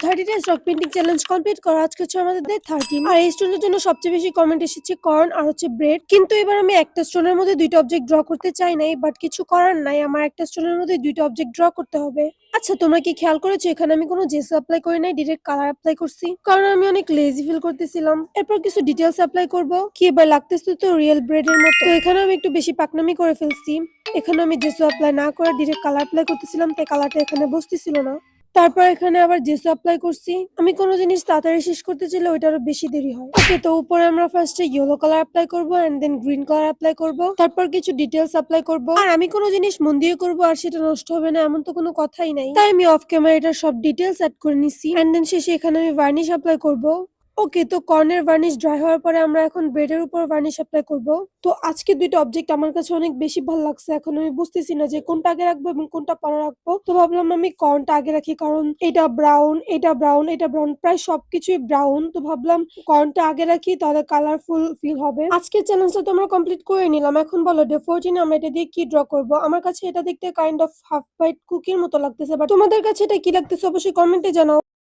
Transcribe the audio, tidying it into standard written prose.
30 days rock painting challenge complete করা আজকে হচ্ছে আমাদের ডে 13। আর এই স্টোনের জন্য সবচেয়ে বেশি কমেন্ট এসেছে কর্ন আর হচ্ছে ব্রেড। কিন্তু এবার আমি একটা স্টোনের মধ্যে দুইটা অবজেক্ট ড্র করতে চাই নাই, বাট কিছু করার নাই, আমার একটা স্টোনের মধ্যে দুইটা অবজেক্ট ড্র করতে হবে। আচ্ছা, তোমরা কি খেয়াল করেছো এখানে আমি কোনো জেসো অ্যাপ্লাই করি নাই, ডিরেক্ট কালার অ্যাপ্লাই করছি, কারণ আমি অনেক লেজি ফিল করতেছিলাম। এরপর কিছু ডিটেলস অ্যাপ্লাই করব। কি এবার লাগতেছে তো রিয়েল ব্রেড এর মতো। তো এখানে আমি একটু বেশি পাকনামি করে ফেলছি। এখানে আমি জেসো অ্যাপ্লাই না করে ডিরেক্ট কালার অ্যাপ্লাই করতেছিলাম, তাই কালারটা এখানে বসতেছিল না। তারপর এখানে আবার জেসো অ্যাপ্লাই করছি। আমি কোনো জিনিস তাড়াতাড়ি শেষ করতে চাইলে ওইটারও বেশি দেরি হয়। ওকে, তো উপরে আমরা ফার্স্টে ইয়েলো কালার অ্যাপ্লাই করব and then green colour apply করব, তারপর কিছু ডিটেলস অ্যাপ্লাই করব। আর আমি কোনো জিনিস মন দিয়ে করব আর সেটা নষ্ট হবে না এমন তো কোনো কথাই নাই, তাই আমি অফ ক্যামেরা এটার সব ডিটেলস অ্যাড করে নিছি এন্ড দেন শেষে এখানে আমি ভার্নিশ অ্যাপ্লাই করব। ওকে, তো কর্নের ভার্নিশ ড্রাই হওয়ার পরে আমরা এখন ব্রেডের উপর ভার্নিশ অ্যাপ্লাই করব। তো আজকে দুইটা অবজেক্ট আমার কাছে অনেক বেশি ভালো লাগছে, এখন আমি বুঝতেছি না যে কোনটা আগে রাখবো এবং কোনটা পরে রাখবো। তো ভাবলাম আমি কর্নটা আগে রাখি, কারণ এটা ব্রাউন, এটা ব্রাউন, এটা ব্রাউন, প্রায় সবকিছুই ব্রাউন। তো ভাবলাম কর্নটা আগে রাখি, তাহলে কালারফুল ফিল হবে। আজকের চ্যালেঞ্জটা তো আমরা কমপ্লিট করে নিলাম। এখন বলো ডে 14 আমরা এটা দিয়ে কি ড্র করব। আমার কাছে এটা দেখতে কাইন্ড অফ হাফ হোয়াইট কুকির মতো লাগতেছে, বাট তোমাদের কাছে এটা কি লাগতেছে অবশ্যই কমেন্টে জানাও।